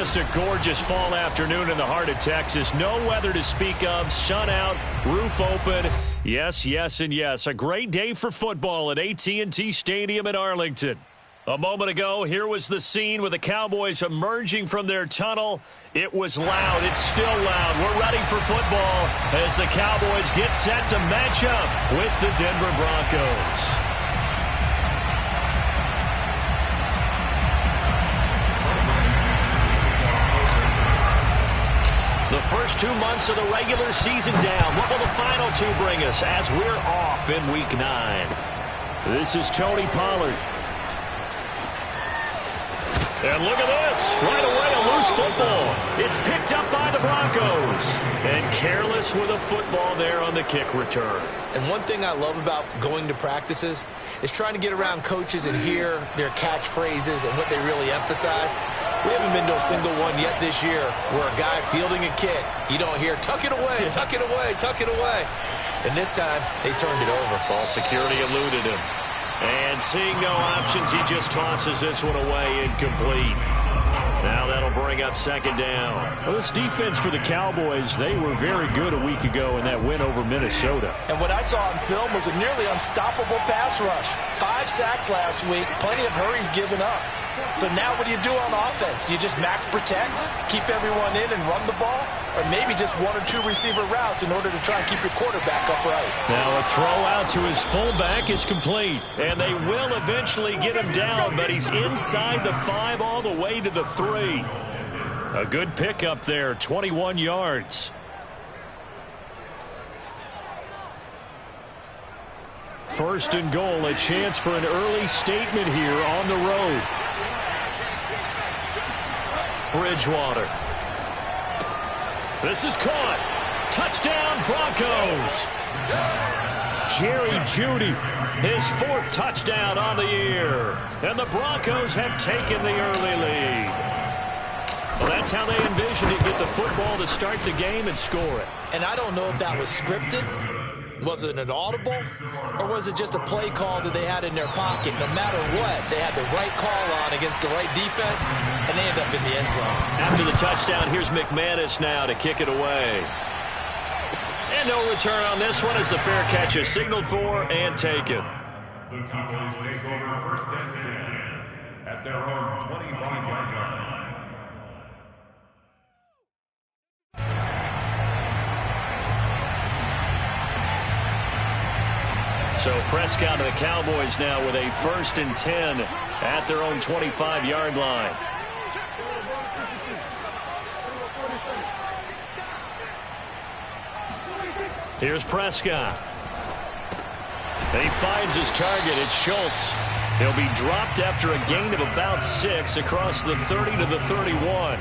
Just a gorgeous fall afternoon in the heart of Texas. No weather to speak of. Sun out, roof open. Yes, yes, and yes. A great day for football at AT&T Stadium in Arlington. A moment ago, here was the scene with the Cowboys emerging from their tunnel. It was loud. It's still loud. We're ready for football as the Cowboys get set to match up with the Denver Broncos. The first 2 months of the regular season down. What will the final two bring us as we're off in Week 9? This is Tony Pollard. And look at this. Right away, a loose football. It's picked up by the Broncos. And careless with a football there on the kick return. And one thing I love about going to practices is trying to get around coaches and hear their catchphrases and what they really emphasize. We haven't been to a single one yet this year where a guy fielding a kick, you don't hear, tuck it away, tuck it away, tuck it away. And this time, they turned it over. Ball security eluded him. And seeing no options, he just tosses this one away incomplete. Now that'll bring up second down. Well, this defense for the Cowboys, they were very good a week ago in that win over Minnesota. And what I saw on film was a nearly unstoppable pass rush. 5 sacks last week, plenty of hurries given up. So now what do you do on offense? You just max protect, keep everyone in and run the ball? Or maybe just 1 or 2 receiver routes in order to try and keep your quarterback upright. Now a throw out to his fullback is complete. And they will eventually get him down, but he's inside the 5 all the way to the 3. A good pickup there, 21 yards. First and goal, a chance for an early statement here on the road. Bridgewater. This is caught. Touchdown, Broncos. Jerry Jeudy, his 4th touchdown on the year. And the Broncos have taken the early lead. Well, that's how they envisioned it, get the football to start the game and score it. And I don't know if that was scripted. Was it an audible? Or was it just a play call that they had in their pocket? No matter what, they had the right call on against the right defense, and they end up in the end zone. After the touchdown, here's McManus now to kick it away. And no return on this one as the fair catch is signaled for and taken. The Cowboys take over first and 10 at their own 25-yard line. So Prescott and the Cowboys now with a 1st and 10 at their own 25-yard line. Here's Prescott. And he finds his target. It's Schultz. He'll be dropped after a gain of about 6 across the 30 to the 31.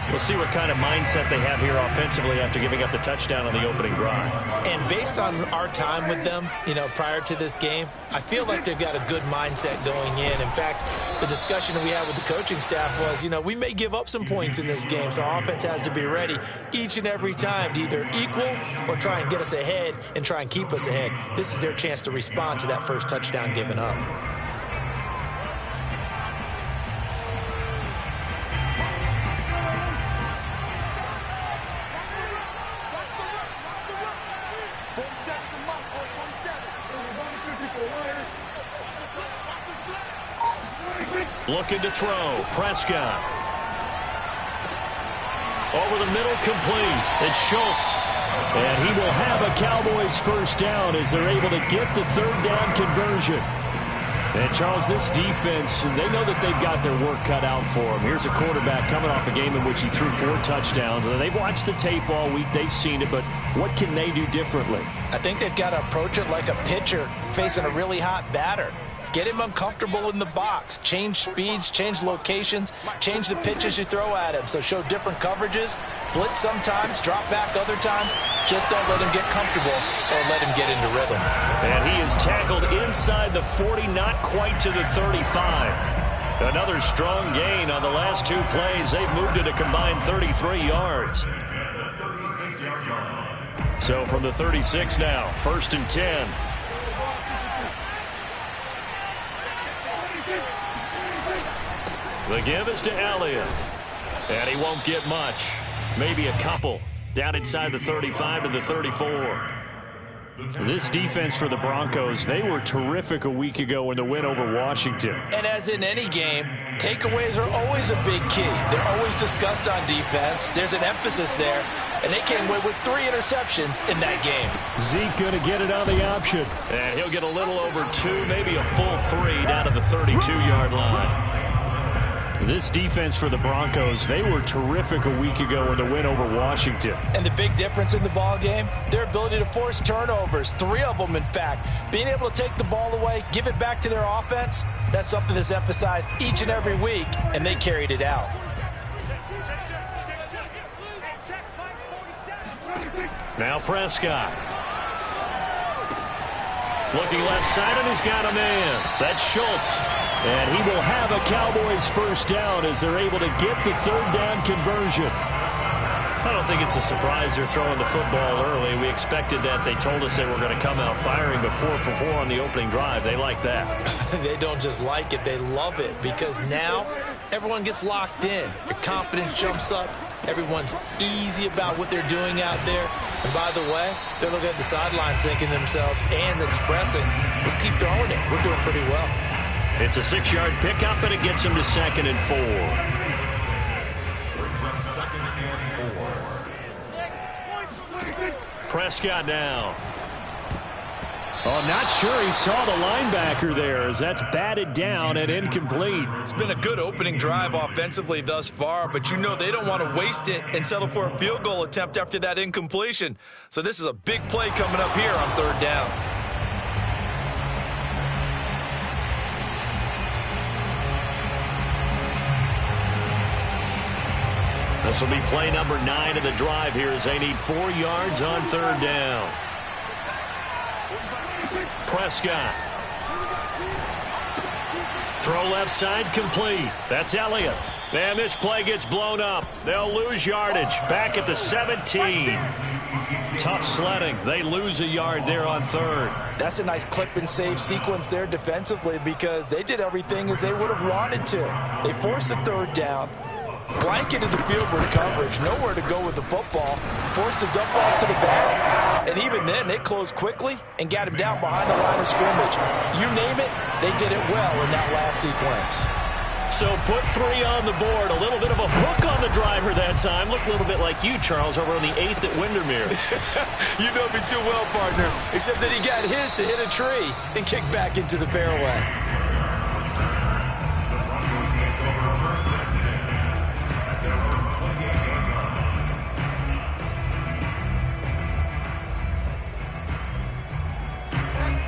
We'll see what kind of mindset they have here offensively after giving up the touchdown on the opening drive. And based on our time with them, prior to this game, I feel like they've got a good mindset going in. In fact, the discussion that we had with the coaching staff was, we may give up some points in this game, so our offense has to be ready each and every time to either equal or try and get us ahead and try and keep us ahead. This is their chance to respond to that first touchdown given up. Looking to throw. Prescott. Over the middle, complete. It's Schultz. And he will have a Cowboys first down as they're able to get the 3rd down conversion. And, Charles, this defense, they know that they've got their work cut out for them. Here's a quarterback coming off a game in which he threw 4 touchdowns. And they've watched the tape all week. They've seen it. But what can they do differently? I think they've got to approach it like a pitcher facing a really hot batter. Get him uncomfortable in the box. Change speeds, change locations, change the pitches you throw at him. So show different coverages, blitz sometimes, drop back other times. Just don't let him get comfortable or let him get into rhythm. And he is tackled inside the 40, not quite to the 35. Another strong gain on the last 2 plays. They've moved it a combined 33 yards. So from the 36 now, 1st and 10. The give is to Elliott. And he won't get much. Maybe a couple. Down inside the 35 to the 34. This defense for the Broncos, they were terrific a week ago in the win over Washington. And as in any game, takeaways are always a big key. They're always discussed on defense. There's an emphasis there, and they came away with 3 interceptions in that game. Zeke going to get it on the option. And he'll get a little over 2, maybe a full 3 down to the 32-yard line. This defense for the Broncos, they were terrific a week ago in the win over Washington. And the big difference in the ball game, their ability to force turnovers, 3 of them in fact. Being able to take the ball away, give it back to their offense, that's something that's emphasized each and every week, and they carried it out. Now Prescott. Looking left side, and he's got a man. That's Schultz. And he will have a Cowboys first down as they're able to get the 3rd down conversion. I don't think it's a surprise they're throwing the football early. We expected that. They told us they were going to come out firing, but 4 for 4 on the opening drive. They like that. They don't just like it, they love it, because now everyone gets locked in. Your confidence jumps up. Everyone's easy about what they're doing out there. And by the way, they're looking at the sidelines thinking to themselves and expressing, let's keep throwing it. We're doing pretty well. It's a 6-yard pickup, and it gets him to 2nd and 4. Prescott now. Oh, not sure he saw the linebacker there as that's batted down and incomplete. It's been a good opening drive offensively thus far, but you know they don't want to waste it and settle for a field goal attempt after that incompletion. So this is a big play coming up here on 3rd down. This will be play number 9 of the drive here as they need 4 yards on 3rd down. Prescott. Throw left side complete. That's Elliott. And this play gets blown up. They'll lose yardage. Back at the 17. Tough sledding. They lose a yard there on 3rd. That's a nice clip and save sequence there defensively because they did everything as they would have wanted to. They forced the 3rd down. Blanketed the field with coverage, nowhere to go with the football, forced the dump off to the back, and even then they closed quickly and got him down behind the line of scrimmage. You name it, they did it well in that last sequence. So put 3 on the board, a little bit of a hook on the driver that time. Looked a little bit like you, Charles, over on the 8th at Windermere. You know me too well, partner, except that he got his to hit a tree and kick back into the fairway.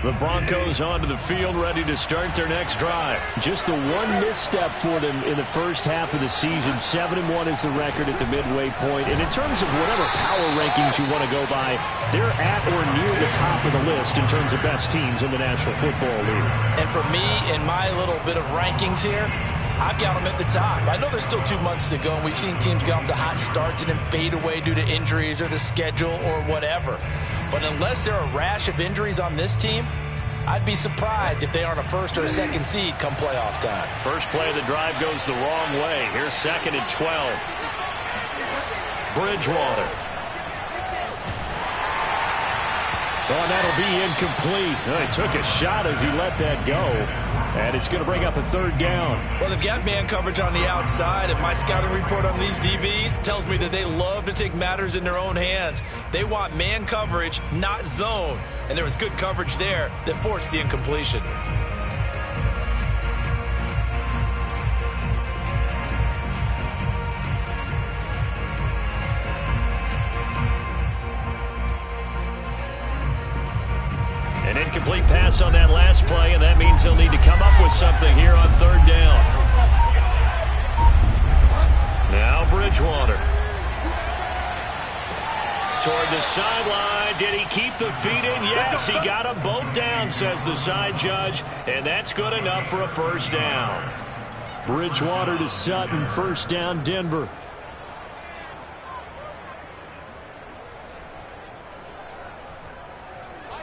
The Broncos onto the field, ready to start their next drive. Just the one misstep for them in the first half of the season. 7-1 is the record at the midway point. And in terms of whatever power rankings you want to go by, they're at or near the top of the list in terms of best teams in the National Football League. And for me, in my little bit of rankings here, I've got them at the top. I know there's still 2 months to go, and we've seen teams get off to hot starts and then fade away due to injuries or the schedule or whatever. But unless there are a rash of injuries on this team, I'd be surprised if they aren't a 1st or a 2nd seed come playoff time. First play of the drive goes the wrong way. Here's 2nd and 12. Bridgewater. Oh, that'll be incomplete. Oh, he took a shot as he let that go. And it's going to bring up a 3rd down. Well, they've got man coverage on the outside, and my scouting report on these DBs tells me that they love to take matters in their own hands. They want man coverage, not zone. And there was good coverage there that forced the incompletion. An incomplete pass on that last play, and that means they'll need to come up with something here on 3rd down. Now Bridgewater. Toward the sideline. Did he keep the feet in? Yes, he got them both down, says the side judge, and that's good enough for a 1st down. Bridgewater to Sutton, 1st down, Denver.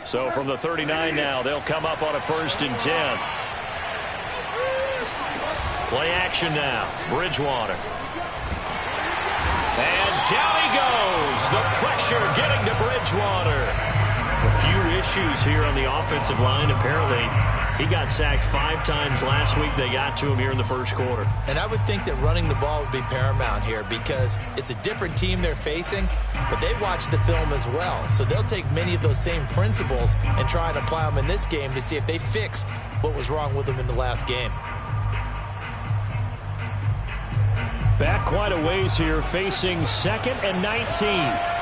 So from the 39 now, they'll come up on a 1st and 10. Play action now. Bridgewater. And down he goes. The pressure getting to Bridgewater. A few issues here on the offensive line. Apparently, he got sacked 5 times last week. They got to him here in the first quarter. And I would think that running the ball would be paramount here because it's a different team they're facing, but they watch the film as well. So they'll take many of those same principles and try and apply them in this game to see if they fixed what was wrong with them in the last game. Back quite a ways here, facing 2nd and 19.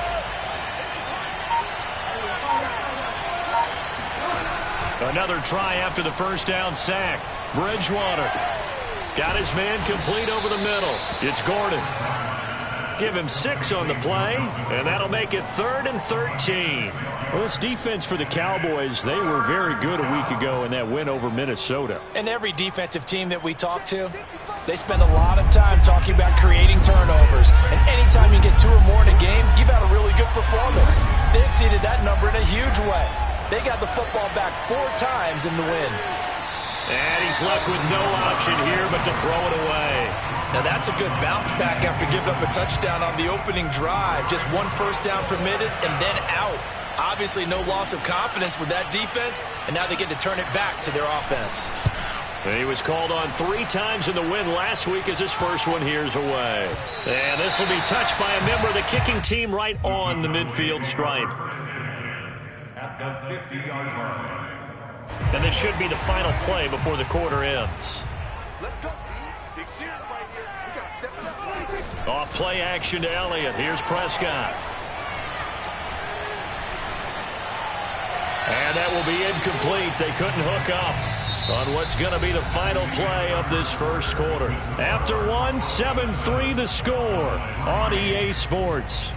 Another try after the first down sack. Bridgewater got his man complete over the middle. It's Gordon. Give him 6 on the play, and that'll make it 3rd and 13. Well, this defense for the Cowboys, they were very good a week ago in that win over Minnesota. And every defensive team that we talk to, they spend a lot of time talking about creating turnovers. And anytime you get 2 or more in a game, you've had a really good performance. They exceeded that number in a huge way. They got the football back 4 times in the win. And he's left with no option here but to throw it away. Now that's a good bounce back after giving up a touchdown on the opening drive. Just 1 first down permitted and then out. Obviously no loss of confidence with that defense, and now they get to turn it back to their offense. And he was called on 3 times in the win last week as his first one here's away. And this will be touched by a member of the kicking team right on the midfield stripe. At the 50-yard line. And this should be the final play before the quarter ends. Let's go, Big Sears right here. We got to step it up. Off play action to Elliott. Here's Prescott. And that will be incomplete. They couldn't hook up on what's going to be the final play of this first quarter. After 1, 7-3 the score on EA Sports.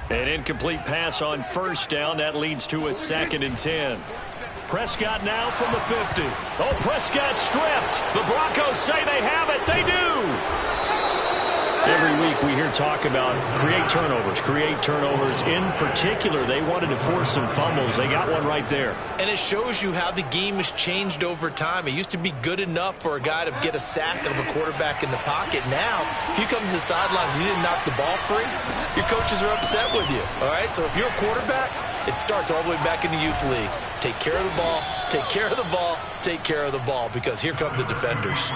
An incomplete pass on first down. That leads to a 2nd and 10. Prescott now from the 50. Oh, Prescott stripped. The Broncos say they have it. They do. Every week we hear talk about create turnovers. In particular, they wanted to force some fumbles. They got one right there. And it shows you how the game has changed over time. It used to be good enough for a guy to get a sack of a quarterback in the pocket. Now, if you come to the sidelines and you didn't knock the ball free, your coaches are upset with you. All right, so if you're a quarterback, it starts all the way back in the youth leagues. Take care of the ball, take care of the ball, take care of the ball, because here come the defenders.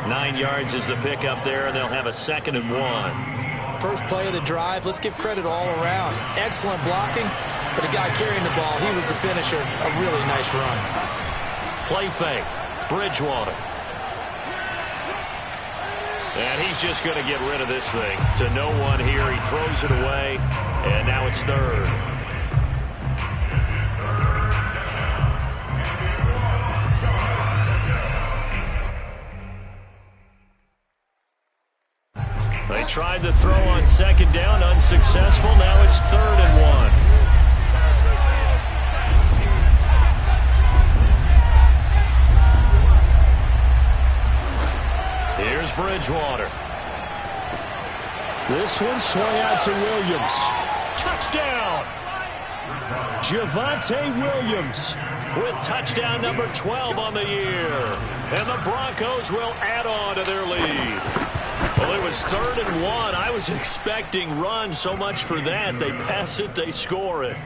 9 yards is the pickup there, and they'll have a 2nd and 1. First play of the drive, let's give credit all around. Excellent blocking, but the guy carrying the ball, he was the finisher. A really nice run. Play fake, Bridgewater. And he's just going to get rid of this thing to no one here. He throws it away, and now it's 3rd. They tried the throw on 2nd down, unsuccessful. Now it's 3rd and 1. Here's Bridgewater. This one swung out to Williams. Touchdown! Javonte Williams with touchdown number 12 on the year. And the Broncos will add on to their lead. Well, it was 3rd and 1. I was expecting run. So much for that. They pass it, they score it.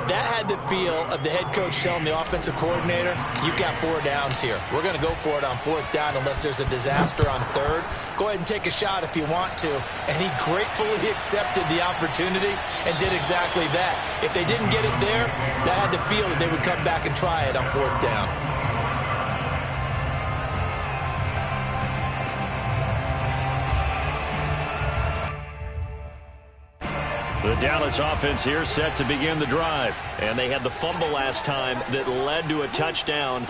That had the feel of the head coach telling the offensive coordinator, you've got 4 downs here. We're going to go for it on 4th down unless there's a disaster on 3rd. Go ahead and take a shot if you want to. And he gratefully accepted the opportunity and did exactly that. If they didn't get it there, that had the feel that they would come back and try it on 4th down. The Dallas offense here set to begin the drive. And they had the fumble last time that led to a touchdown.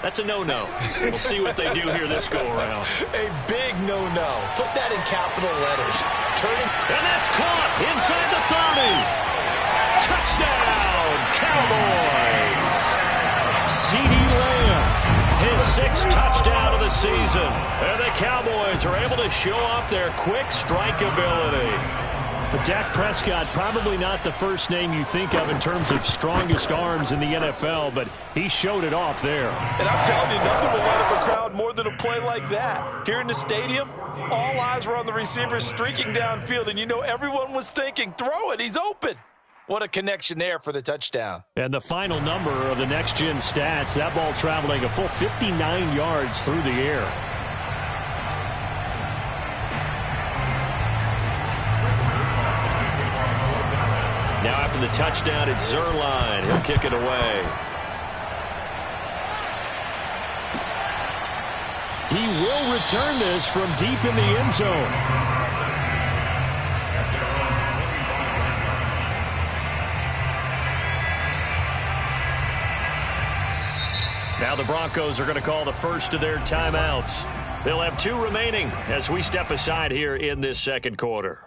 That's a no-no. We'll see what they do here this go-around. A big no-no. Put that in capital letters. Turning. And that's caught inside the 30. Touchdown, Cowboys. CeeDee Lamb, his 6th touchdown of the season. And the Cowboys are able to show off their quick strike ability. But Dak Prescott, probably not the first name you think of in terms of strongest arms in the NFL, but he showed it off there. And I'm telling you, nothing will light up a crowd more than a play like that. Here in the stadium, all eyes were on the receiver streaking downfield, and you know everyone was thinking, throw it, he's open. What a connection there for the touchdown. And the final number of the next-gen stats, that ball traveling a full 59 yards through the air. Now after the touchdown, it's Zerline. He'll kick it away. He will return this from deep in the end zone. Now the Broncos are going to call the first of their timeouts. They'll have 2 remaining as we step aside here in this second quarter.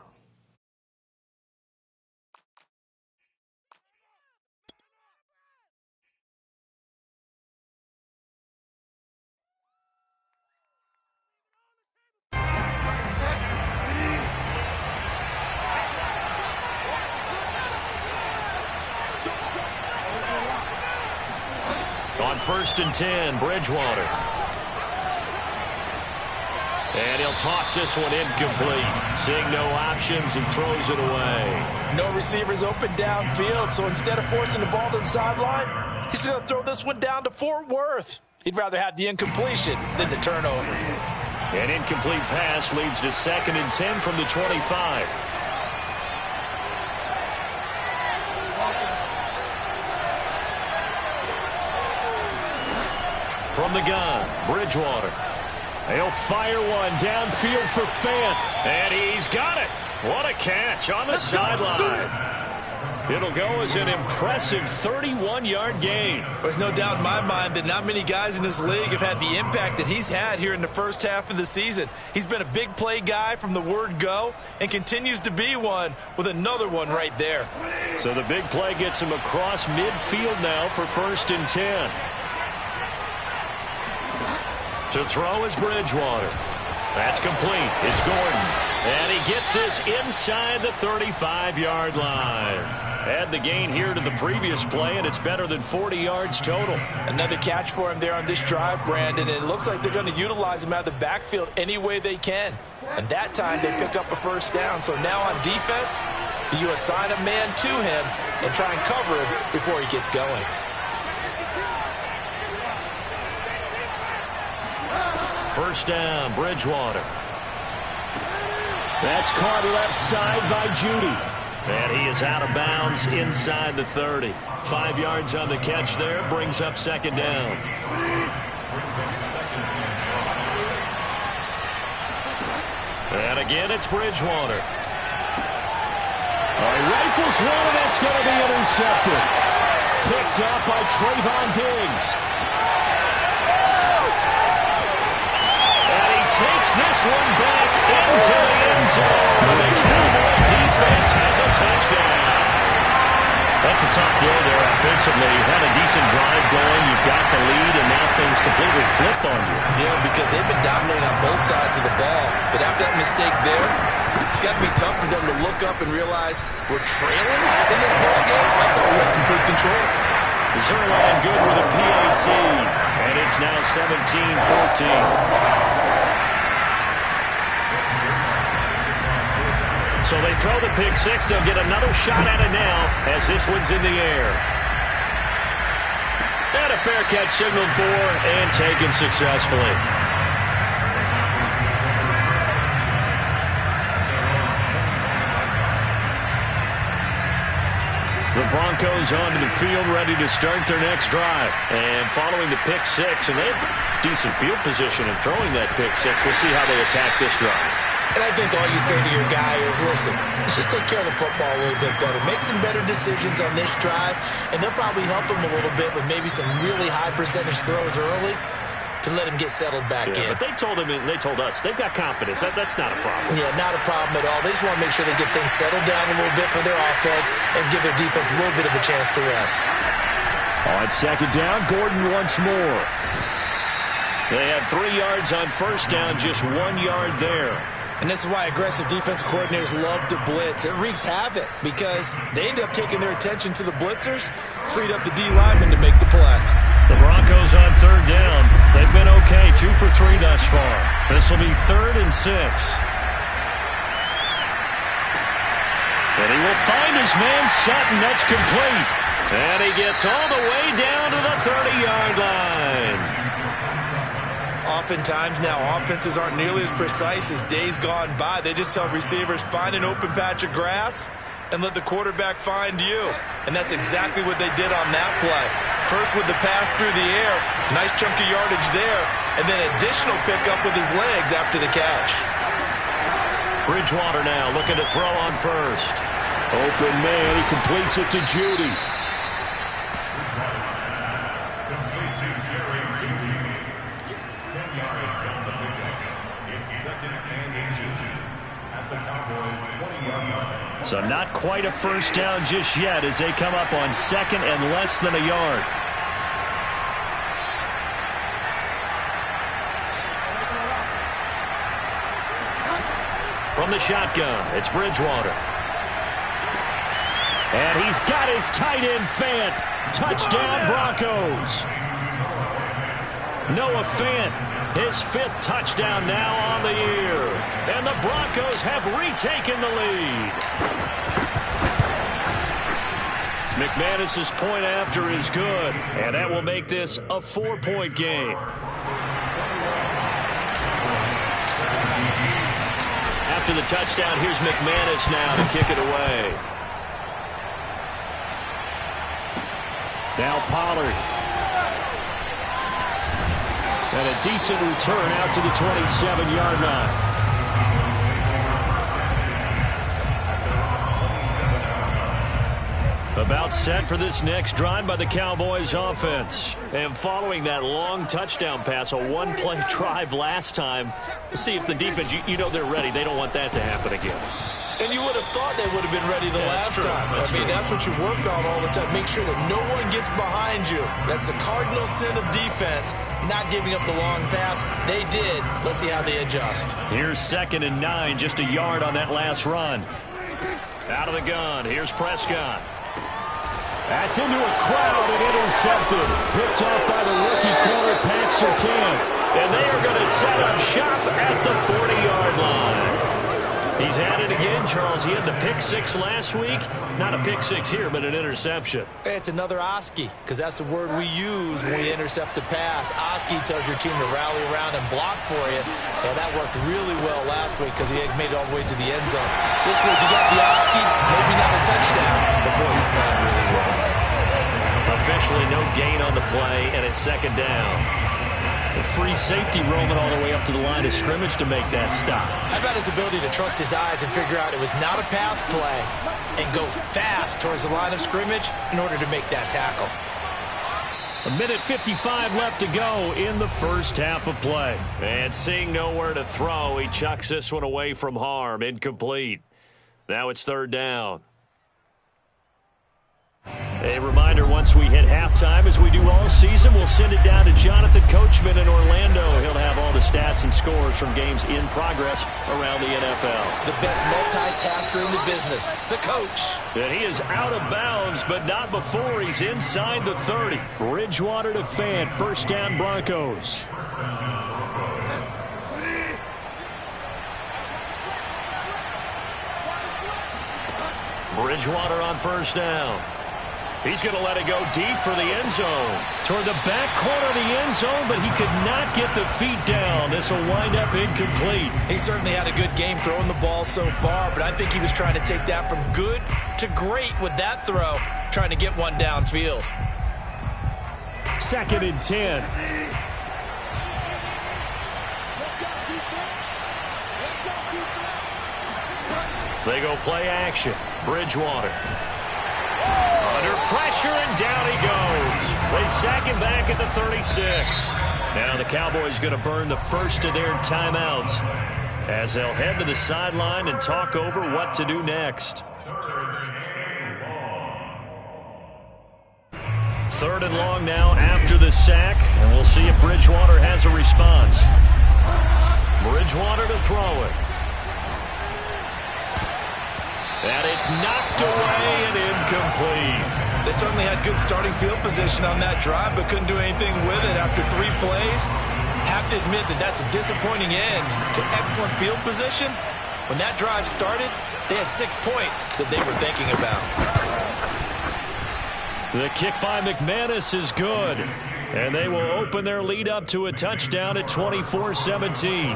On 1st and 10, Bridgewater. And he'll toss this one incomplete. Seeing no options and throws it away. No receivers open downfield, so instead of forcing the ball to the sideline, he's going to throw this one down to Fort Worth. He'd rather have the incompletion than the turnover. An incomplete pass leads to 2nd and 10 from the 25. From the gun, Bridgewater. He'll fire one downfield for Fant. And he's got it. What a catch on the sideline. It'll go as an impressive 31-yard gain. There's no doubt in my mind that not many guys in this league have had the impact that he's had here in the first half of the season. He's been a big play guy from the word go and continues to be one with another one right there. So the big play gets him across midfield now for 1st and 10. To throw is Bridgewater. That's complete. It's Gordon. And he gets this inside the 35-yard line. Add the gain here to the previous play, and it's better than 40 yards total. Another catch for him there on this drive, Brandon. And it looks like they're going to utilize him out of the backfield any way they can. And that time they pick up a 1st down. So now on defense, do you assign a man to him and try and cover him before he gets going? First down, Bridgewater. That's caught left side by Judy. And he is out of bounds inside the 30. 5 yards on the catch there, brings up 2nd down. And again, it's Bridgewater. Rifles one, and that's going to be intercepted. Picked up by Trayvon Diggs. Takes this one back into the end zone. The Cowboy defense has a touchdown. That's a tough blow there offensively. You've had a decent drive going. You've got the lead, and now things completely flip on you. Yeah, because they've been dominating on both sides of the ball. But after that mistake there, it's got to be tough for them to look up and realize we're trailing in this ball game. I thought we had complete control. Zerline good with a PAT, and it's now 17-14. So they throw the pick six. They'll get another shot at it now as this one's in the air. And a fair catch signaled for and taken successfully. The Broncos onto the field ready to start their next drive. And following the pick six, and they have decent field position in throwing that pick six. We'll see how they attack this drive. And I think all you say to your guy is, listen, let's just take care of the football a little bit better. Make some better decisions on this drive, and they'll probably help him a little bit with maybe some really high percentage throws early to let him get settled back in. But they told us they've got confidence. That's not a problem. Yeah, not a problem at all. They just want to make sure they get things settled down a little bit for their offense and give their defense a little bit of a chance to rest. On second down, Gordon once more. They had 3 yards on first down, just 1 yard there. And this is why aggressive defensive coordinators love to blitz. It wreaks havoc because they end up taking their attention to the blitzers, freed up the D linemen to make the play. The Broncos on third down. They've been okay, 2 for 3 thus far. This will be 3rd and 6. And he will find his man Sutton. That's complete. And he gets all the way down to the 30-yard line. Oftentimes now, offenses aren't nearly as precise as days gone by. They just tell receivers, find an open patch of grass and let the quarterback find you. And that's exactly what they did on that play. First with the pass through the air, nice chunk of yardage there, and then additional pickup with his legs after the catch. Bridgewater now looking to throw on first. Open man, he completes it to Judy. So not quite a first down just yet as they come up on 2nd and less than a yard. From the shotgun, it's Bridgewater. And he's got his tight end Fant. Touchdown Broncos. Noah Fant, his 5th touchdown now on the year. And the Broncos have retaken the lead. McManus's point after is good, and that will make this a 4-point game. After the touchdown, here's McManus now to kick it away. Now Pollard. And a decent return out to the 27-yard line. About set for this next drive by the Cowboys offense. And following that long touchdown pass, a one-play drive last time, we'll see if the defense, you know they're ready. They don't want that to happen again. And you would have thought they would have been ready the last time. That's what you work on all the time. Make sure that no one gets behind you. That's the cardinal sin of defense, not giving up the long pass. They did. Let's see how they adjust. Here's 2nd and 9, just a yard on that last run. Out of the gun, here's Prescott. That's into a crowd and intercepted. Picked off by the rookie corner, Pat Surtain. And they are going to set up shop at the 40-yard line. He's had it again, Charles. He had the pick 6 last week. Not a pick 6 here, but an interception. It's another Oski, because that's the word we use when we intercept a pass. Oski tells your team to rally around and block for you. And that worked really well last week because he made it all the way to the end zone. This week he got the Oski, maybe not a touchdown, but boy, he's playing really well. Officially no gain on the play, and it's 2nd down. The free safety roaming all the way up to the line of scrimmage to make that stop. How about his ability to trust his eyes and figure out it was not a pass play and go fast towards the line of scrimmage in order to make that tackle. 1:55 left to go in the first half of play. And seeing nowhere to throw, he chucks this one away from harm. Incomplete. Now it's 3rd down. A reminder, once we hit halftime, as we do all season, we'll send it down to Jonathan Coachman in Orlando. He'll have all the stats and scores from games in progress around the NFL. The best multitasker in the business, the coach. And he is out of bounds, but not before he's inside the 30. Bridgewater to Fant, 1st down Broncos. Bridgewater on 1st down. He's going to let it go deep for the end zone. Toward the back corner of the end zone, but he could not get the feet down. This will wind up incomplete. He certainly had a good game throwing the ball so far, but I think he was trying to take that from good to great with that throw, trying to get one downfield. 2nd and 10. They go play action. Bridgewater. Under pressure, and down he goes. They sack him back at the 36. Now the Cowboys going to burn the first of their timeouts as they'll head to the sideline and talk over what to do next. 3rd and long now after the sack, and we'll see if Bridgewater has a response. Bridgewater to throw it. And it's knocked away and incomplete. They certainly had good starting field position on that drive, but couldn't do anything with it after 3 plays. Have to admit that that's a disappointing end to excellent field position. When that drive started, they had 6 points that they were thinking about. The kick by McManus is good. And they will open their lead up to a touchdown at 24-17.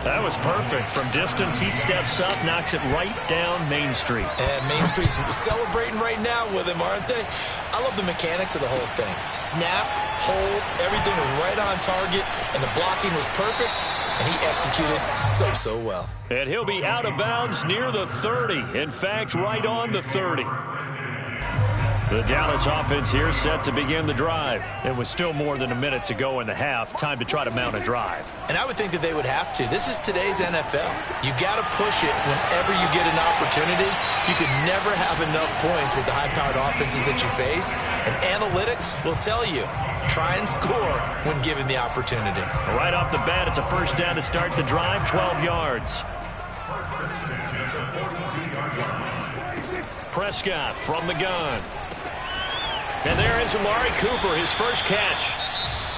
That was perfect. From distance, he steps up, knocks it right down Main Street. And Main Street's celebrating right now with him, aren't they? I love the mechanics of the whole thing. Snap, hold, everything was right on target, and the blocking was perfect, and he executed so well. And he'll be out of bounds near the 30. In fact, right on the 30. The Dallas offense here set to begin the drive. It was still more than a minute to go in the half. Time to try to mount a drive. And I would think that they would have to. This is today's NFL. You got to push it whenever you get an opportunity. You can never have enough points with the high-powered offenses that you face. And analytics will tell you, try and score when given the opportunity. Right off the bat, it's a first down to start the drive, 12 yards. Prescott from the gun. And there is Amari Cooper, his first catch.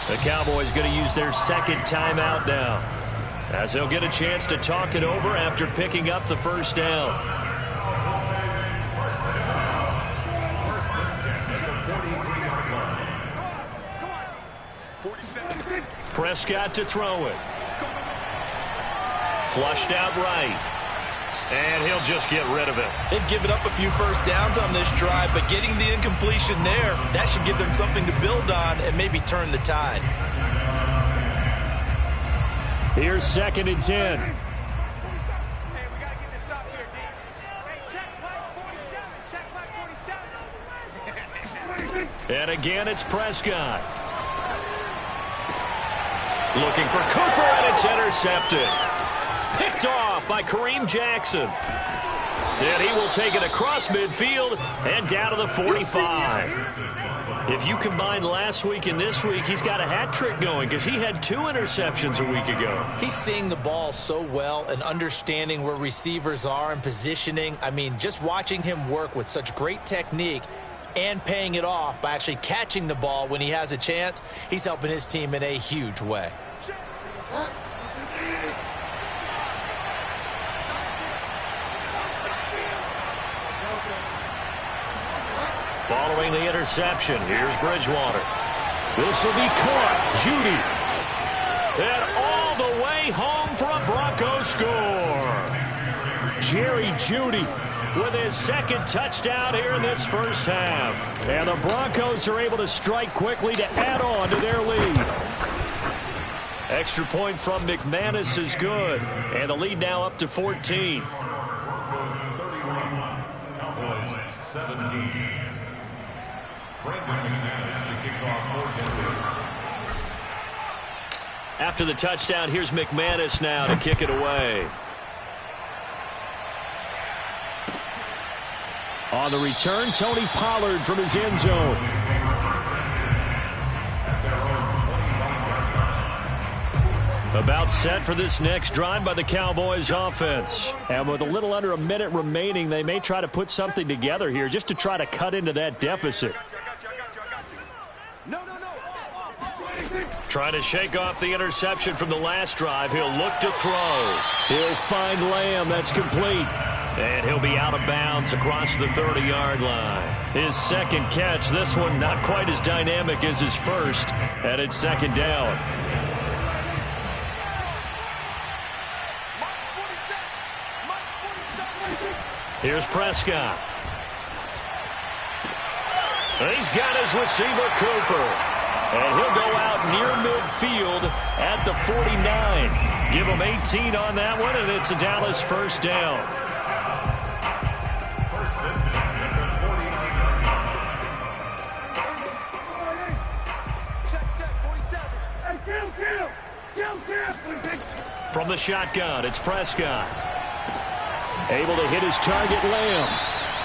The Cowboys going to use their second timeout now, as they'll get a chance to talk it over after picking up the first down. Prescott to throw it. Flushed out right. And he'll just get rid of it. They've given up a few first downs on this drive, but getting the incompletion there, that should give them something to build on and maybe turn the tide. Here's 2nd and 10. Hey, we got to get this stop here, D. Hey, check flag 47. Check flag 47. And again, it's Prescott. Looking for Cooper, and it's intercepted. Picked off by Kareem Jackson. And he will take it across midfield and down to the 45. If you combine last week and this week, he's got a hat trick going because he had 2 interceptions a week ago. He's seeing the ball so well and understanding where receivers are and positioning. I mean, just watching him work with such great technique and paying it off by actually catching the ball when he has a chance, he's helping his team in a huge way. Following the interception, here's Bridgewater. This will be caught. Judy. And all the way home for a Broncos score. Jerry Judy with his 2nd touchdown here in this first half. And the Broncos are able to strike quickly to add on to their lead. Extra point from McManus is good. And the lead now up to 14. Broncos 31, Cowboys 17. After the touchdown, here's McManus now to kick it away. On the return, Tony Pollard from his end zone. About set for this next drive by the Cowboys offense. And with a little under a minute remaining, they may try to put something together here just to try to cut into that deficit. Trying to shake off the interception from the last drive. He'll look to throw. He'll find Lamb. That's complete. And he'll be out of bounds across the 30-yard line. His 2nd catch. This one not quite as dynamic as his first. And it's 2nd down. Here's Prescott. He's got his receiver, Cooper. And he'll go out near midfield at the 49. Give him 18 on that one, and it's a Dallas first down. From the shotgun, it's Prescott. Able to hit his target, Lamb.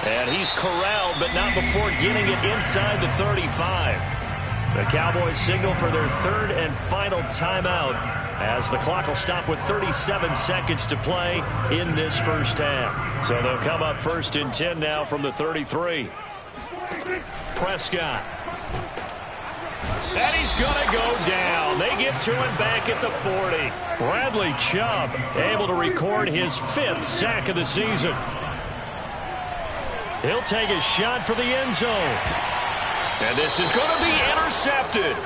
And he's corralled, but not before getting it inside the 35. The Cowboys signal for their 3rd and final timeout as the clock will stop with 37 seconds to play in this first half. So they'll come up 1st and 10 now from the 33. Prescott. And he's going to go down. They get to him back at the 40. Bradley Chubb able to record his 5th sack of the season. He'll take a shot for the end zone. And this is going to be intercepted.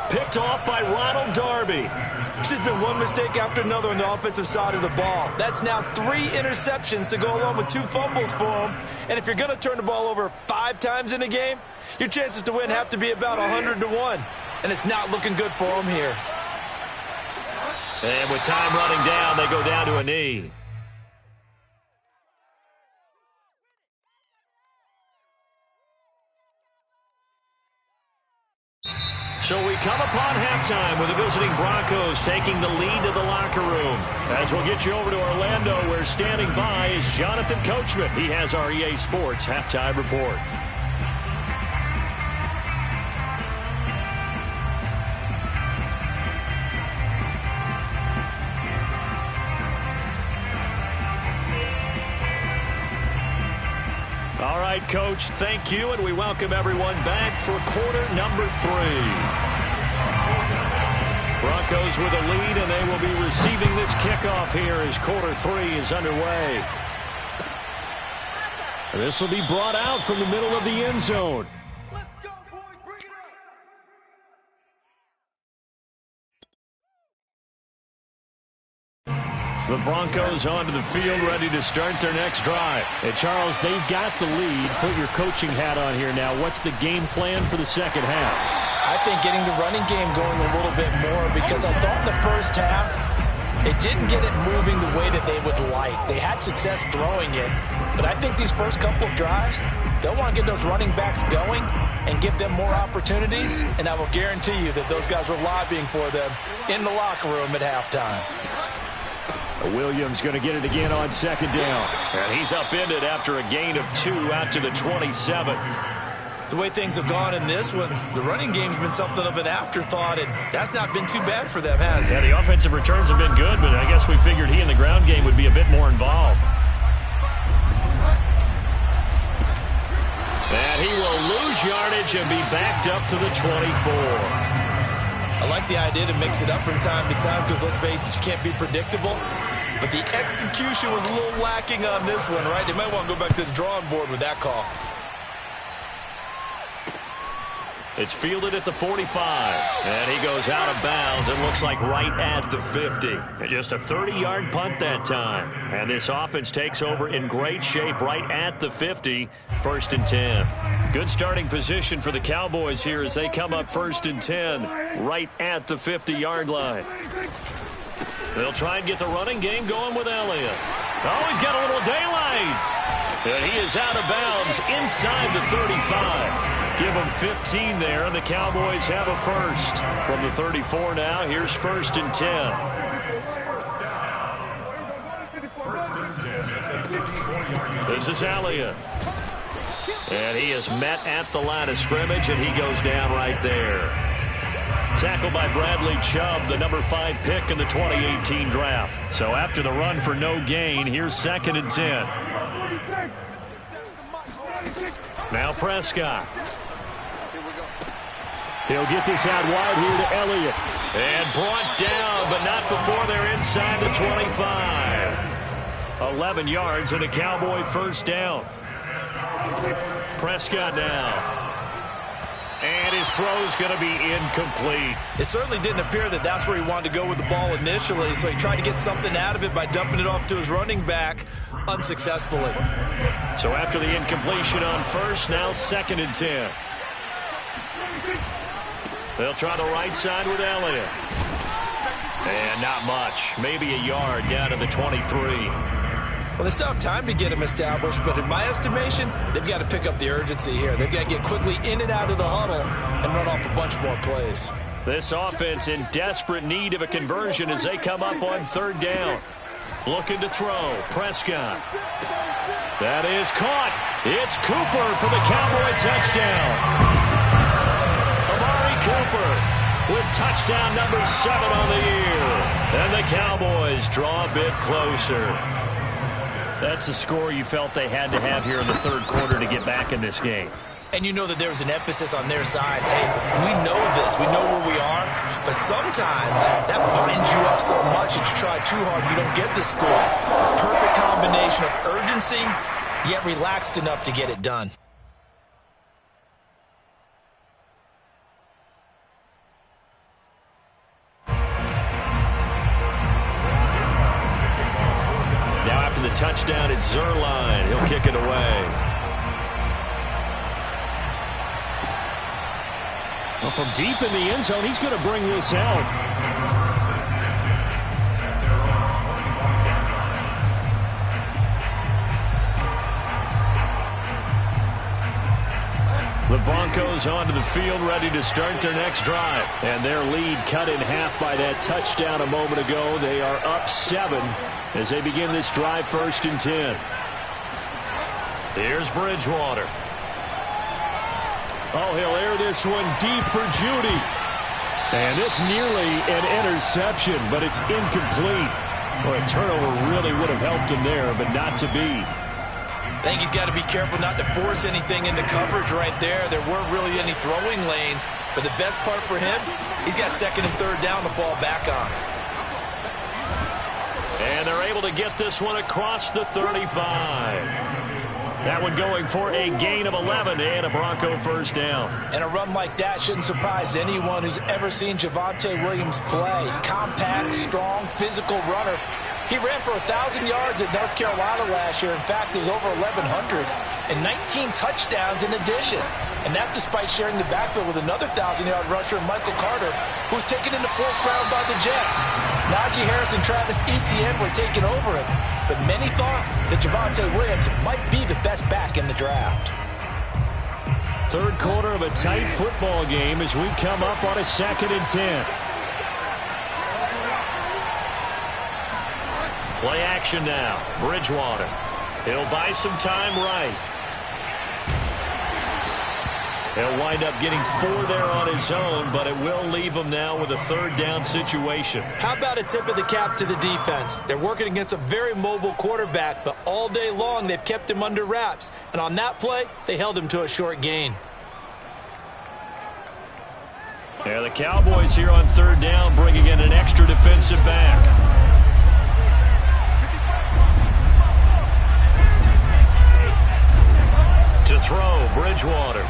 Picked off by Ronald Darby. It's just been one mistake after another on the offensive side of the ball. That's now 3 interceptions to go along with 2 fumbles for him. And if you're going to turn the ball over 5 times in a game, your chances to win have to be about 100-1. And it's not looking good for him here. And with time running down, they go down to a knee. So we come upon halftime with the visiting Broncos taking the lead to the locker room. As we'll get you over to Orlando, where standing by is Jonathan Coachman. He has our EA Sports halftime report. All right, Coach, thank you, and we welcome everyone back for quarter number 3. Broncos with a lead, and they will be receiving this kickoff here as quarter 3 is underway. This will be brought out from the middle of the end zone. Let's go, boys. Bring it up. The Broncos onto the field, ready to start their next drive. And Charles, they've got the lead. Put your coaching hat on here now. What's the game plan for the second half? I think getting the running game going a little bit more, because I thought in the first half they didn't get it moving the way that they would like. They had success throwing it, but I think these first couple of drives, they'll want to get those running backs going and give them more opportunities, and I will guarantee you that those guys were lobbying for them in the locker room at halftime. Williams going to get it again on second down. And he's upended after a gain of 2 out to the 27. The way things have gone in this one, the running game's been something of an afterthought, and that's not been too bad for them, has it? Yeah, the offensive returns have been good, but I guess we figured he in the ground game would be a bit more involved. And he will lose yardage and be backed up to the 24. I like the idea to mix it up from time to time because, let's face it, you can't be predictable. But the execution was a little lacking on this one, right? They might want to go back to the drawing board with that call. It's fielded at the 45. And he goes out of bounds. It looks like right at the 50. And just a 30-yard punt that time. And this offense takes over in great shape right at the 50. 1st and 10. Good starting position for the Cowboys here as they come up 1st and 10 right at the 50-yard line. They'll try and get the running game going with Elliott. Oh, he's got a little daylight. And he is out of bounds inside the 35. Give them 15 there, and the Cowboys have a first. From the 34 now, here's 1st and 10. This is Elliott. And he is met at the line of scrimmage, and he goes down right there. Tackled by Bradley Chubb, the number 5 pick in the 2018 draft. So after the run for no gain, here's 2nd and 10. Now Prescott. He'll get this out wide here to Elliott. And brought down, but not before they're inside the 25. 11 yards and a Cowboy first down. Prescott now. And his throw's going to be incomplete. It certainly didn't appear that that's where he wanted to go with the ball initially, so he tried to get something out of it by dumping it off to his running back unsuccessfully. So after the incompletion on first, now 2nd and 10. They'll try the right side with Elliott. And not much. Maybe a yard down to the 23. Well, they still have time to get him established, but in my estimation, they've got to pick up the urgency here. They've got to get quickly in and out of the huddle and run off a bunch more plays. This offense in desperate need of a conversion as they come up on 3rd down. Looking to throw. Prescott. That is caught. It's Cooper for the Cowboy touchdown. Amari Cooper with Touchdown number 7 on the year. And the Cowboys draw a bit closer. That's a score you felt they had to have here in the third quarter to get back in this game. And you know that there was an emphasis on their side. Hey, we know this. We know where we are. But sometimes that binds you up so much that you try too hard, you don't get the score. A perfect combination of urgency, yet relaxed enough to get it done. Now after the touchdown, it's Zerline. He'll kick it away. Well, from deep in the end zone, he's going to bring this out. The Broncos onto the field, ready to start their next drive. And their lead cut in half by that touchdown a moment ago. They are up 7 as they begin this drive, 1st and 10. Here's Bridgewater. Oh, he'll air this one deep for Judy. And this nearly an interception, but it's incomplete. Well, a turnover really would have helped him there, but not to be. I think he's got to be careful not to force anything into coverage right there. There weren't really any throwing lanes, but the best part for him, he's got 2nd and 3rd down to fall back on. And they're able to get this one across the 35. That one going for a gain of 11 and a Bronco 1st down. And a run like that shouldn't surprise anyone who's ever seen Javonte Williams play. Compact, strong, physical runner. He ran for 1,000 yards at North Carolina last year. In fact, it was over 1,100 and 19 touchdowns in addition. And that's despite sharing the backfield with another 1,000-yard rusher, Michael Carter, who was taken in the 4th round by the Jets. Najee Harris and Travis Etienne were taking over him. But many thought that Javonte Williams might be the best back in the draft. Third quarter of a tight football game as we come up on a 2nd and 10. Play action now. Bridgewater. He'll buy some time right. He'll wind up getting 4 there on his own, but it will leave him now with a 3rd down situation. How about a tip of the cap to the defense? They're working against a very mobile quarterback, but all day long they've kept him under wraps. And on that play, they held him to a short gain. Yeah, the Cowboys here on 3rd down, bringing in an extra defensive back. To throw, Bridgewater.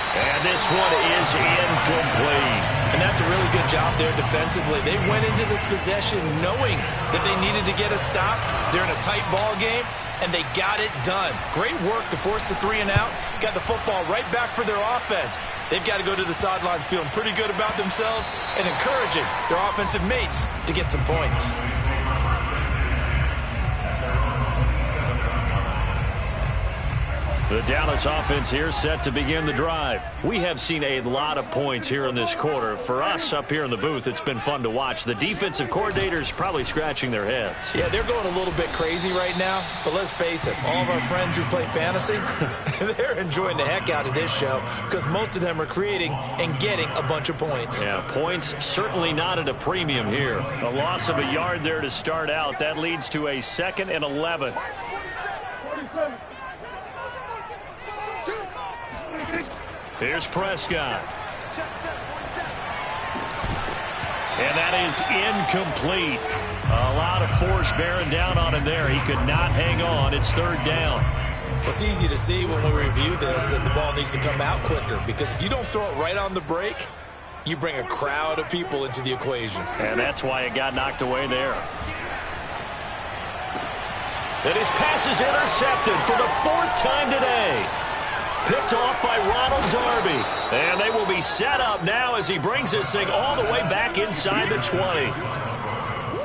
And this one is incomplete. And that's a really good job there defensively. They went into this possession knowing that they needed to get a stop. They're in a tight ball game, and they got it done. Great work to force the 3 and out. Got the football right back for their offense. They've got to go to the sidelines feeling pretty good about themselves and encouraging their offensive mates to get some points. The Dallas offense here set to begin the drive. We have seen a lot of points here in this quarter. For us up here in the booth, it's been fun to watch. The defensive coordinators probably scratching their heads. Yeah, they're going a little bit crazy right now, but let's face it, all of our friends who play fantasy, they're enjoying the heck out of this show because most of them are creating and getting a bunch of points. Yeah, points certainly not at a premium here. A loss of a yard there to start out. That leads to a 2nd and 11. Here's Prescott. And that is incomplete. A lot of force bearing down on him there. He could not hang on. It's 3rd down. Well, it's easy to see when we review this that the ball needs to come out quicker because if you don't throw it right on the break, you bring a crowd of people into the equation. And that's why it got knocked away there. And his pass is intercepted for the 4th time today. Picked off by Ronald Darby. And they will be set up now as he brings this thing all the way back inside the 20.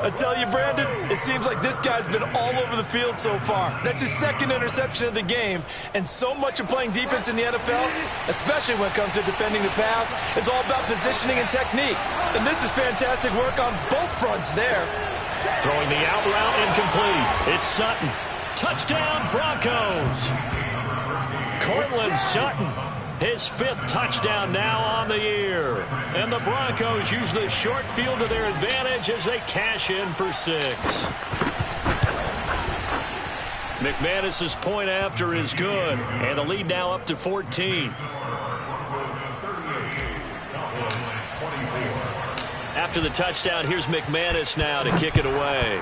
I tell you, Brandon, it seems like this guy's been all over the field so far. That's his 2nd interception of the game. And so much of playing defense in the NFL, especially when it comes to defending the pass, is all about positioning and technique. And this is fantastic work on both fronts there. Throwing the out route incomplete. It's Sutton. Touchdown, Broncos. Cortland Sutton His 5th touchdown now on the year. And the Broncos use the short field to their advantage as they cash in for 6. McManus's point after is good. And the lead now up to 14. After the touchdown, here's McManus now to kick it away.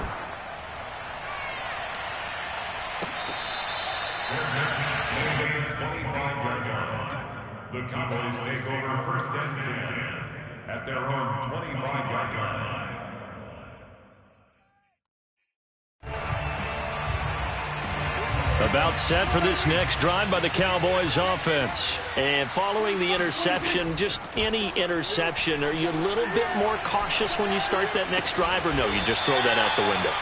The Cowboys take over first and 10 at their own 25-yard line. About set for this next drive by the Cowboys offense. And following the interception, just any interception, are you a little bit more cautious when you start that next drive, or no, you just throw that out the window?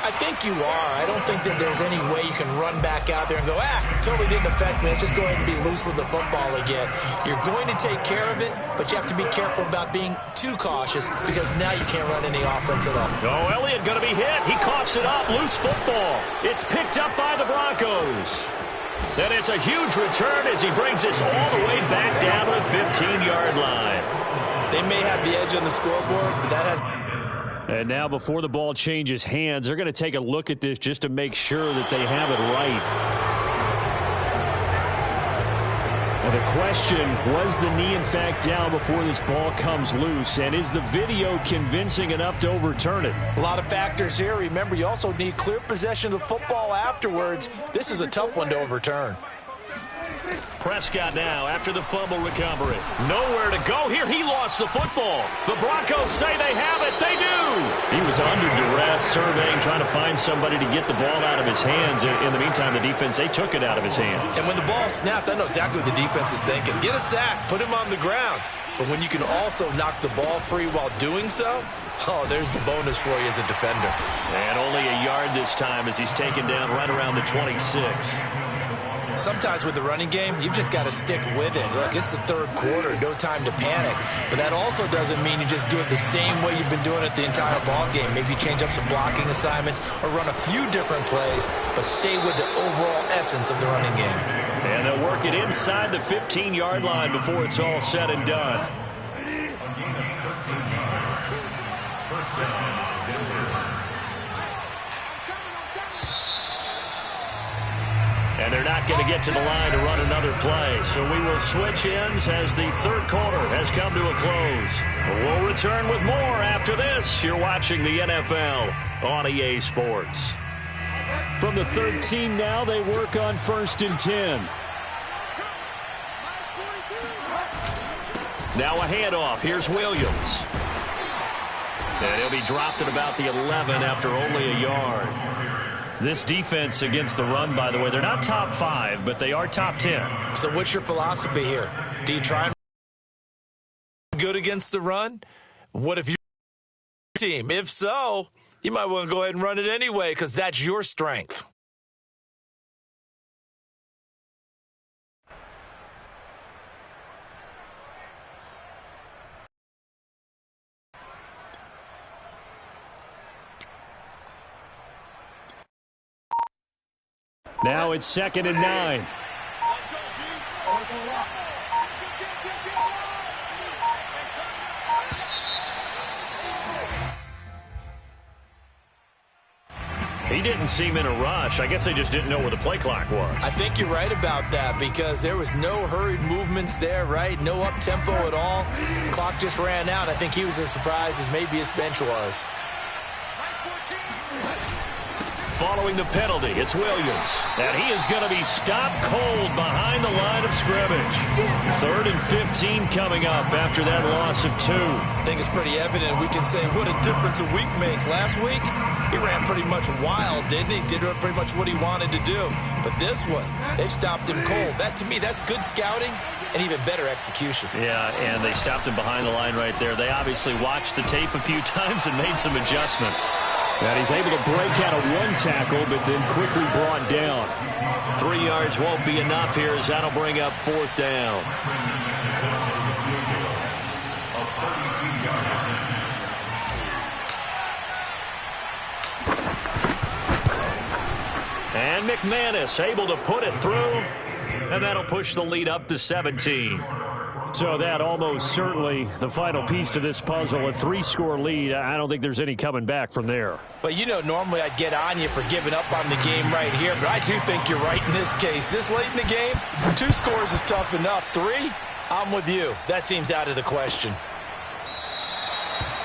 I think you are. I don't think that there's any way you can run back out there and go, totally didn't affect me. Let's just go ahead and be loose with the football again. You're going to take care of it, but you have to be careful about being too cautious because now you can't run any offense at all. Oh, Elliott going to be hit. He coughs it up. Loose football. It's picked up by the Broncos. And it's a huge return as he brings this all the way back down to the 15-yard line. They may have the edge on the scoreboard, but that has... And now before the ball changes hands, they're going to take a look at this just to make sure that they have it right. And the question, was the knee in fact down before this ball comes loose? And is the video convincing enough to overturn it? A lot of factors here. Remember, you also need clear possession of the football afterwards. This is a tough one to overturn. Prescott now after the fumble recovery. Nowhere to go here. He lost the football. The Broncos say they have it. They do. He was under duress, surveying, trying to find somebody to get the ball out of his hands. In the meantime, the defense, they took it out of his hands. And when the ball snapped, I know exactly what the defense is thinking. Get a sack. Put him on the ground. But when you can also knock the ball free while doing so, there's the bonus for you as a defender. And only a yard this time as he's taken down right around the 26. Sometimes with the running game, you've just got to stick with it. Look, it's the third quarter, no time to panic. But that also doesn't mean you just do it the same way you've been doing it the entire ball game. Maybe change up some blocking assignments or run a few different plays, but stay with the overall essence of the running game. And they'll work it inside the 15-yard line before it's all said and done. First down, Denver. And they're not going to get to the line to run another play. So we will switch ends as the third quarter has come to a close. We'll return with more after this. You're watching the NFL on EA Sports. From the 13 now, they work on 1st and 10. Now a handoff. Here's Williams. And he'll be dropped at about the 11 after only a yard. This defense against the run, by the way, they're not top 5, but they are top 10. So what's your philosophy here? Do you try and good against the run? What if your team? If so, you might want to go ahead and run it anyway because that's your strength. Now it's 2nd and 9. He didn't seem in a rush. I guess they just didn't know where the play clock was. I think you're right about that because there was no hurried movements there, right? No up-tempo at all. Clock just ran out. I think he was as surprised as maybe his bench was. Following the penalty, it's Williams. And he is going to be stopped cold behind the line of scrimmage. 3rd and 15 coming up after that loss of 2. I think it's pretty evident. We can say what a difference a week makes. Last week, he ran pretty much wild, didn't he? Did pretty much what he wanted to do. But this one, they've stopped him cold. That, to me, that's good scouting and even better execution. Yeah, and they stopped him behind the line right there. They obviously watched the tape a few times and made some adjustments. And he's able to break out of one tackle, but then quickly brought down. 3 yards won't be enough here as that'll bring up 4th down. And McManus able to put it through. and that'll push the lead up to 17. So that almost certainly the final piece to this puzzle, a 3-score lead. I don't think there's any coming back from there. But, you know, normally I'd get on you for giving up on the game right here, but I do think you're right in this case. This late in the game, 2 scores is tough enough. 3, I'm with you. That seems out of the question.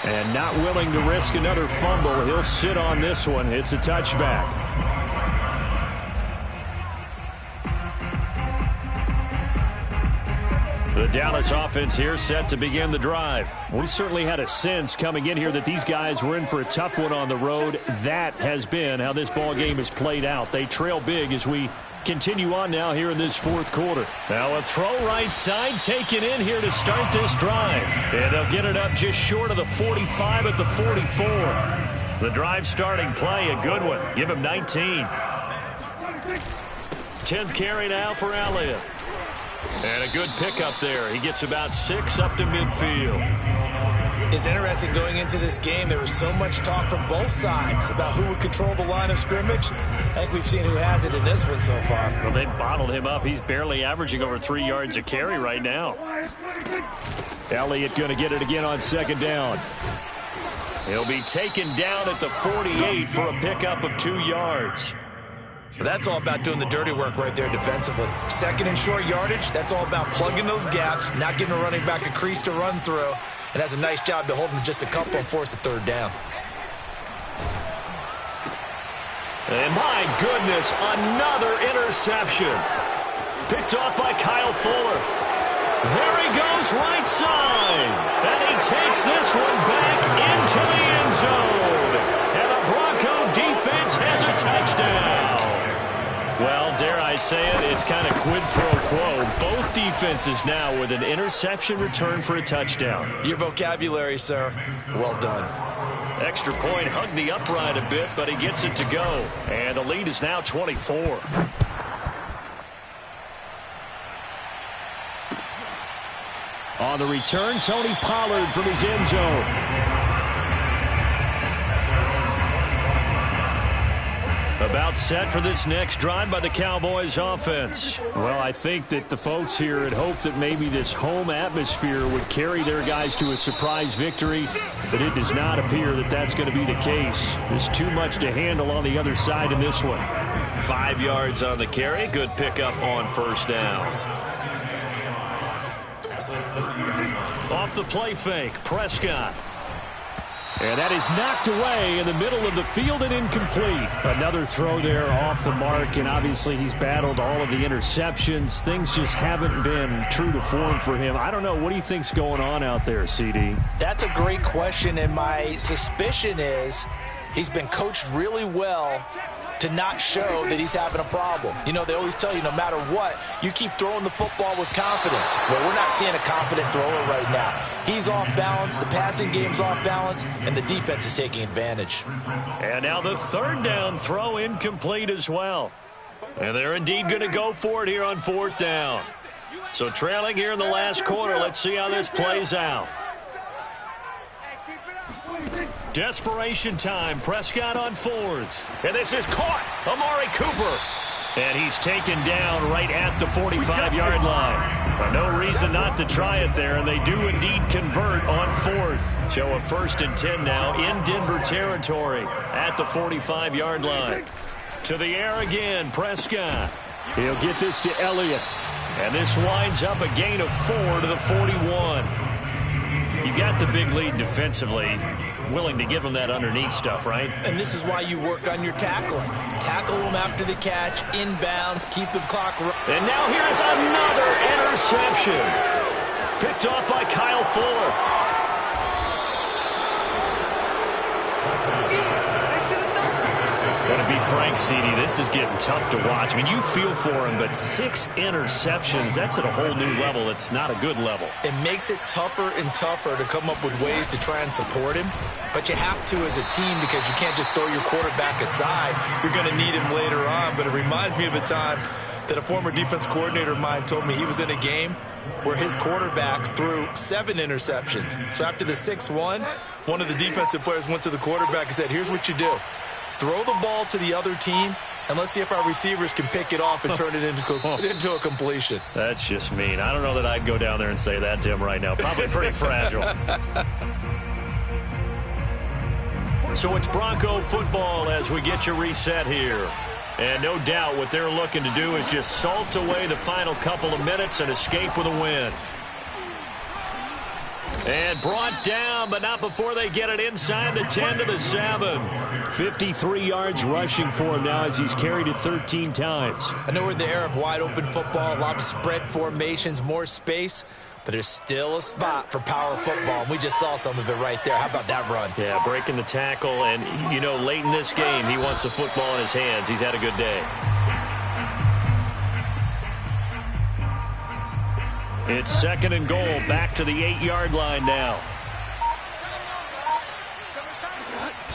And not willing to risk another fumble. He'll sit on this one. It's a touchback. The Dallas offense here set to begin the drive. We certainly had a sense coming in here that these guys were in for a tough one on the road. That has been how this ball game has played out. They trail big as we continue on now here in this 4th quarter. Now a throw right side taken in here to start this drive. And they'll get it up just short of the 45 at the 44. The drive starting play, a good one. Give him 19. 10th carry now for Elliott. And a good pickup there. He gets about 6 up to midfield. It's interesting going into this game. There was so much talk from both sides about who would control the line of scrimmage. I think we've seen who has it in this one so far. Well, they bottled him up. He's barely averaging over 3 yards a carry right now. Elliott going to get it again on 2nd down. He'll be taken down at the 48 for a pickup of 2 yards. That's all about doing the dirty work right there defensively. 2nd and short yardage, that's all about plugging those gaps, not giving a running back a crease to run through, and has a nice job to hold him just a couple and force a 3rd down. And my goodness, another interception. Picked off by Kyle Fuller. There he goes right side. And he takes this one back into the end zone. And the Bronco defense has a touchdown. Well, dare I say it, it's kind of quid pro quo. Both defenses now with an interception return for a touchdown. Your vocabulary, sir. Well done. Extra point, hugged the upright a bit, but he gets it to go. And the lead is now 24. On the return, Tony Pollard from his end zone. About set for this next drive by the Cowboys offense. Well, I think that the folks here had hoped that maybe this home atmosphere would carry their guys to a surprise victory, but it does not appear that that's going to be the case. There's too much to handle on the other side in this one. 5 yards on the carry. Good pickup on 1st down. Off the play fake, Prescott. And that is knocked away in the middle of the field and incomplete. Another throw there off the mark, and obviously he's battled all of the interceptions. Things just haven't been true to form for him. I don't know. What do you think's going on out there, CD? That's a great question, and my suspicion is he's been coached really well to not show that he's having a problem. You know, they always tell you no matter what, you keep throwing the football with confidence. Well, we're not seeing a confident thrower right now. He's off balance, the passing game's off balance, and the defense is taking advantage. And now the 3rd down throw incomplete as well. And they're indeed going to go for it here on 4th down. So trailing here in the last quarter, let's see how this plays out. Desperation time. Prescott on 4th. And this is caught. Amari Cooper. And he's taken down right at the 45-yard line. But no reason not to try it there, and they do indeed convert on 4th. So a 1st and 10 now in Denver territory at the 45-yard line. To the air again, Prescott. He'll get this to Elliott. And this winds up a gain of 4 to the 41. You got the big lead defensively. Willing to give them that underneath stuff, right? And this is why you work on your tackling. Tackle them after the catch, inbounds, keep the clock running. And now here's another interception. Picked off by Kyle Fuller. To be frank, CD, this is getting tough to watch. I mean, you feel for him, but 6 interceptions, that's at a whole new level. It's not a good level. It makes it tougher and tougher to come up with ways to try and support him, but you have to as a team because you can't just throw your quarterback aside. You're going to need him later on, but it reminds me of a time that a former defense coordinator of mine told me he was in a game where his quarterback threw 7 interceptions. So after the 6-1, one of the defensive players went to the quarterback and said, here's what you do. Throw the ball to the other team And let's see if our receivers can pick it off and turn it into a completion. That's just mean. I don't know that I'd go down there and say that to him right now. Probably pretty fragile. So it's Bronco football as we get you reset here. And no doubt what they're looking to do is just salt away the final couple of minutes and escape with a win. And brought down, but not before they get it inside the 10 to the 7. 53 yards rushing for him now as he's carried it 13 times. I know we're in the era of wide-open football, a lot of spread formations, more space, but there's still a spot for power football, and we just saw some of it right there. How about that run? Yeah, breaking the tackle, and, you know, late in this game, he wants the football in his hands. He's had a good day. It's 2nd and goal, back to the 8-yard line now.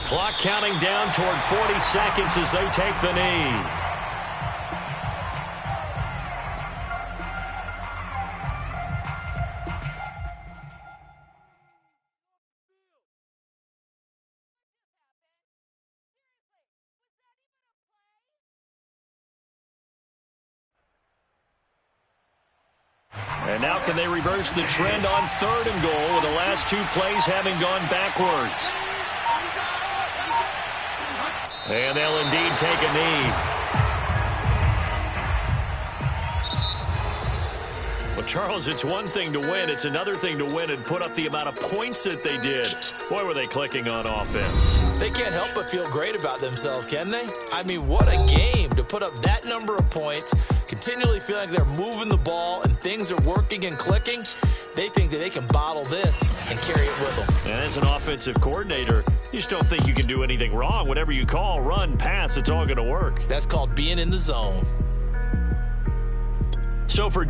Clock counting down toward 40 seconds as they take the knee. And now can they reverse the trend on 3rd and goal with the last 2 plays having gone backwards? And they'll indeed take a knee. Well, Charles, it's one thing to win. It's another thing to win and put up the amount of points that they did. Boy, were they clicking on offense. They can't help but feel great about themselves, can they? I mean, what a game to put up that number of points, continually feel like they're moving the ball and things are working and clicking. They think that they can bottle this and carry it with them. And as an offensive coordinator, you just don't think you can do anything wrong. Whatever you call, run, pass, it's all going to work. That's called being in the zone. So for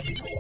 You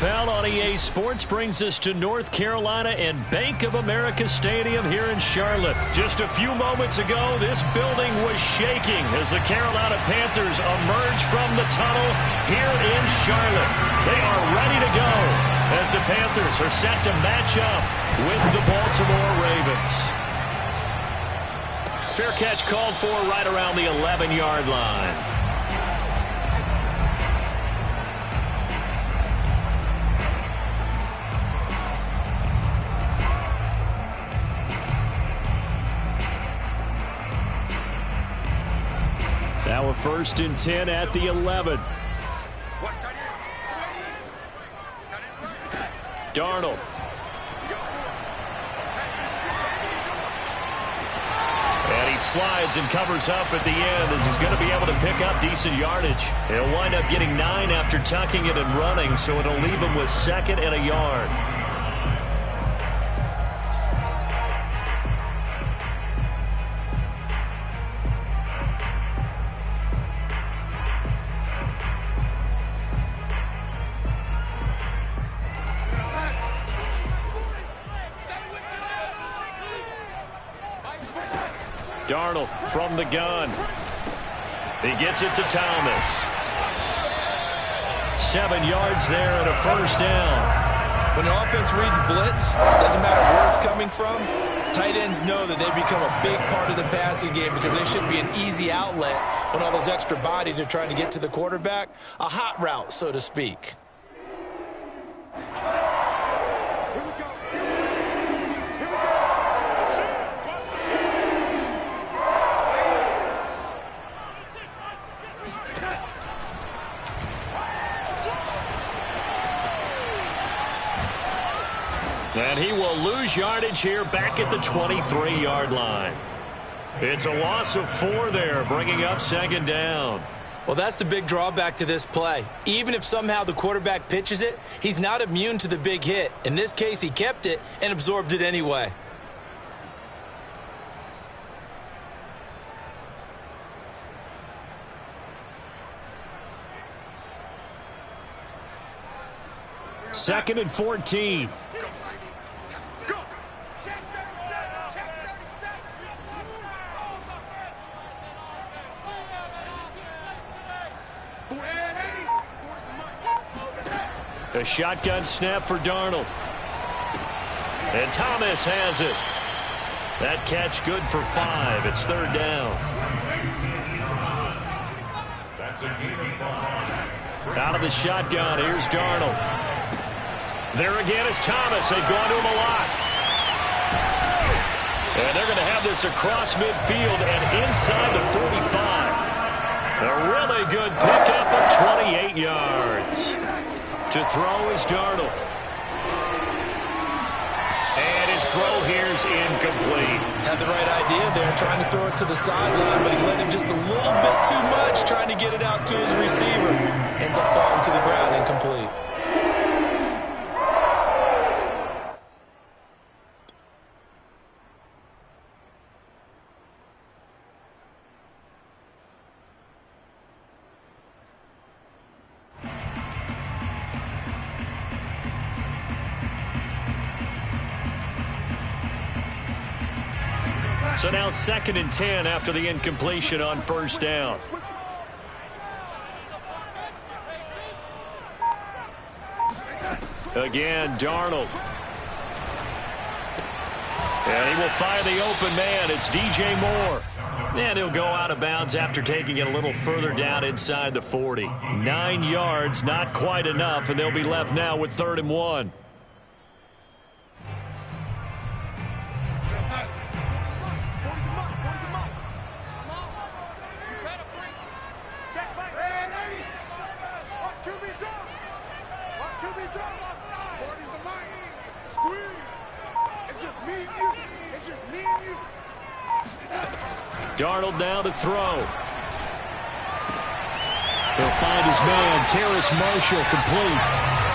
NFL on EA Sports brings us to North Carolina and Bank of America Stadium here in Charlotte. Just a few moments ago, this building was shaking as the Carolina Panthers emerged from the tunnel here in Charlotte. They are ready to go as the Panthers are set to match up with the Baltimore Ravens. Fair catch called for right around the 11-yard line. Now a 1st and 10 at the 11. Darnold. And he slides and covers up at the end as he's going to be able to pick up decent yardage. He'll wind up getting 9 after tucking it and running, so it'll leave him with 2nd and a yard. Darnold from the gun. He gets it to Thomas. 7 yards there and a 1st down. When an offense reads blitz, doesn't matter where it's coming from, tight ends know that they become a big part of the passing game because they should be an easy outlet when all those extra bodies are trying to get to the quarterback. A hot route, so to speak. And he will lose yardage here back at the 23-yard line. It's a loss of 4 there, bringing up 2nd down. Well, that's the big drawback to this play. Even if somehow the quarterback pitches it, he's not immune to the big hit. In this case, he kept it and absorbed it anyway. Second and 14. A shotgun snap for Darnold. And Thomas has it. That catch good for 5. It's 3rd down. That's a gain of 5. Out of the shotgun, here's Darnold. There again is Thomas. They've gone to him a lot. And they're going to have this across midfield and inside the 45. A really good pickup of 28 yards. To throw is Darnold. And his throw here's incomplete. Had the right idea there, trying to throw it to the sideline, but he let him just a little bit too much, trying to get it out to his receiver. Ends up falling to the ground, incomplete. So now 2nd and 10 after the incompletion on 1st down. Again, Darnold. And he will fire the open man. It's DJ Moore. And he'll go out of bounds after taking it a little further down inside the 40. 9 yards, not quite enough, and they'll be left now with 3rd and 1. Darnold now to throw. He'll find his man, Terrace Marshall, complete.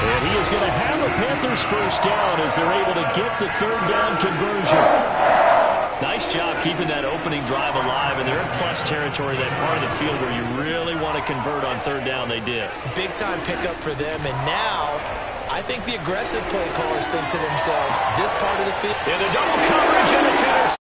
And he is going to have a Panthers 1st down as they're able to get the 3rd down conversion. Nice job keeping that opening drive alive, and they're in plus territory, that part of the field where you really want to convert on 3rd down. They did. Big time pickup for them, and now I think the aggressive play callers think to themselves, this part of the field. In the double coverage, and it's intercepted.